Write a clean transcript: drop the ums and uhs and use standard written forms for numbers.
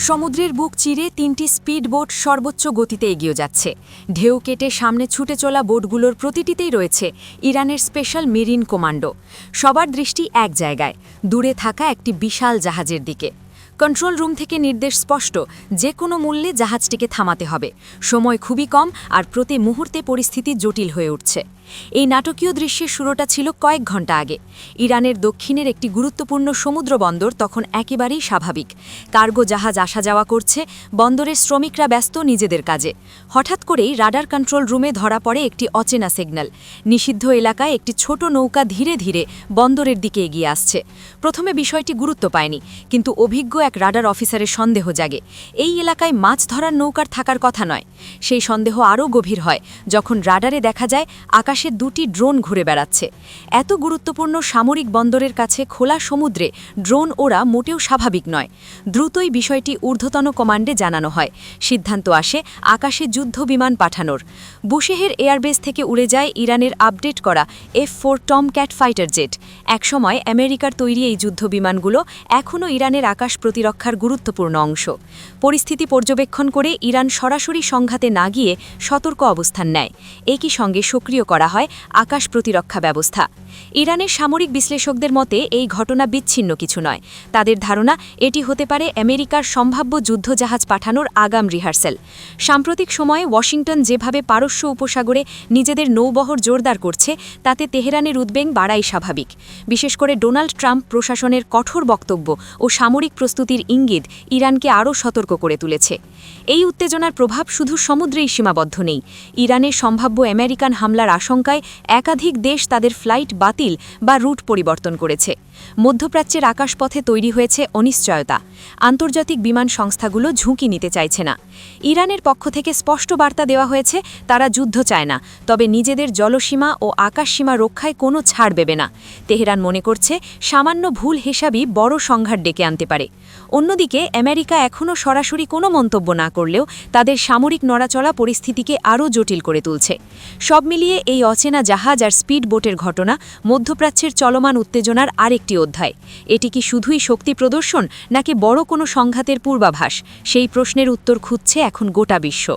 সমুদ্রের বুক চিরে ৩টি স্পিড বোট সর্বোচ্চ গতিতে এগিয়ে যাচ্ছে। ঢেউ কেটে সামনে ছুটে চলা বোটগুলোর প্রতিটিতেই রয়েছে ইরানের স্পেশাল মেরিন কমান্ডো। সবার দৃষ্টি এক জায়গায়, দূরে থাকা একটি বিশাল জাহাজের দিকে। কন্ট্রোল রুম থেকে নির্দেশ স্পষ্ট, যে কোনো মূল্যে জাহাজটিকে থামাতে হবে। সময় খুবই কম, আর প্রতি মুহূর্তে পরিস্থিতি জটিল হয়ে উঠছে। এই নাটকীয় দৃশ্যের শুরুটা ছিল কয়েক ঘন্টা আগে। ইরানের দক্ষিণের একটি গুরুত্বপূর্ণ সমুদ্র বন্দর তখন একেবারেই স্বাভাবিক। কার্গো জাহাজ আসা যাওয়া করছে, বন্দরের শ্রমিকরা ব্যস্ত নিজেদের কাজে। হঠাৎ করেই রাডার কন্ট্রোল রুমে ধরা পড়ে একটি অচেনা সিগন্যাল। নিষিদ্ধ এলাকায় একটি ছোট নৌকা ধীরে ধীরে বন্দরের দিকে এগিয়ে আসছে। প্রথমে বিষয়টি গুরুত্ব পায়নি, কিন্তু অভিজ্ঞ এক রাডার অফিসারের সন্দেহ জাগে। এই এলাকায় মাছ ধরার নৌকার থাকার কথা নয়। সেই সন্দেহ আরও গভীর হয় যখন রাডারে দেখা যায় আকাশে 2টি ড্রোন ঘুরে বেড়াচ্ছে। এত গুরুত্বপূর্ণ সামরিক বন্দরের কাছে খোলা সমুদ্রে ড্রোন ওরা মোটেও স্বাভাবিক নয়। দ্রুতই বিষয়টি ঊর্ধ্বতন কমান্ডে জানানো হয়। সিদ্ধান্ত আসে আকাশে যুদ্ধ বিমান পাঠানোর। বুশেহের এয়ারবেস থেকে উড়ে যায় ইরানের আপডেট করা F-4 টমক্যাট ফাইটার জেট। একসময় আমেরিকার তৈরি এই যুদ্ধ বিমানগুলো এখনও ইরানের আকাশ প্রতিরক্ষার গুরুত্বপূর্ণ অংশ। পরিস্থিতি পর্যবেক্ষণ করে ইরান সরাসরি সংঘাতে না গিয়ে সতর্ক অবস্থান নেয়। একই সঙ্গে সক্রিয় করা হয় আকাশ প্রতিরক্ষা ব্যবস্থা। ইরানের সামরিক বিশ্লেষকদের মতে এই ঘটনা বিচ্ছিন্ন কিছু নয়। তাদের ধারণা এটি হতে পারে আমেরিকার সম্ভাব্য যুদ্ধজাহাজ পাঠানোর আগাম রিহার্সাল। সাম্প্রতিক সময়ে ওয়াশিংটন যেভাবে পারস্য উপসাগরে নিজেদের নৌবহর জোরদার করছে, তাতে তেহরানের উদ্বেগ বাড়াই স্বাভাবিক। বিশেষ করে ডোনাল্ড ট্রাম্প প্রশাসনের কঠোর বক্তব্য ও সামরিক প্রস্তুতির ইঙ্গিত ইরানকে আরও সতর্ক করে তুলেছে। এই উত্তেজনার প্রভাব শুধু সমুদ্রেই সীমাবদ্ধ নেই। ইরানের সম্ভাব্য আমেরিকান হামলার আশঙ্কায় একাধিক দেশ তাদের ফ্লাইট বাতিল বা রুট পরিবর্তন করেছে। মধ্যপ্রাচ্যের আকাশপথে তৈরি হয়েছে অনিশ্চয়তা। আন্তর্জাতিক বিমান সংস্থাগুলো ঝুঁকি নিতে চাইছে না। ইরানের পক্ষ থেকে স্পষ্ট বার্তা দেওয়া হয়েছে, তারা যুদ্ধ চায় না, তবে নিজেদের জলসীমা ও আকাশসীমা রক্ষায় কোনো ছাড় দেবে না। তেহরান মনে করছে সামান্য ভুল হিসাবই বড় সংঘাত ডেকে আনতে পারে। অন্যদিকে আমেরিকা এখনও সরাসরি কোনো মন্তব্য না করলেও তাদের সামরিক নড়াচড়া পরিস্থিতিকে আরও জটিল করে তুলছে। সব মিলিয়ে এই অচেনা জাহাজ আর স্পিড বোটের ঘটনা মধ্যপ্রাচ্যের চলমান উত্তেজনার আরেকটি অধ্যায়। এটি কি শুধুই শক্তি প্রদর্শন, নাকি বড় কোনো সংঘাতের পূর্বাভাস? সেই প্রশ্নের উত্তর খুঁজছে এখন গোটা বিশ্ব।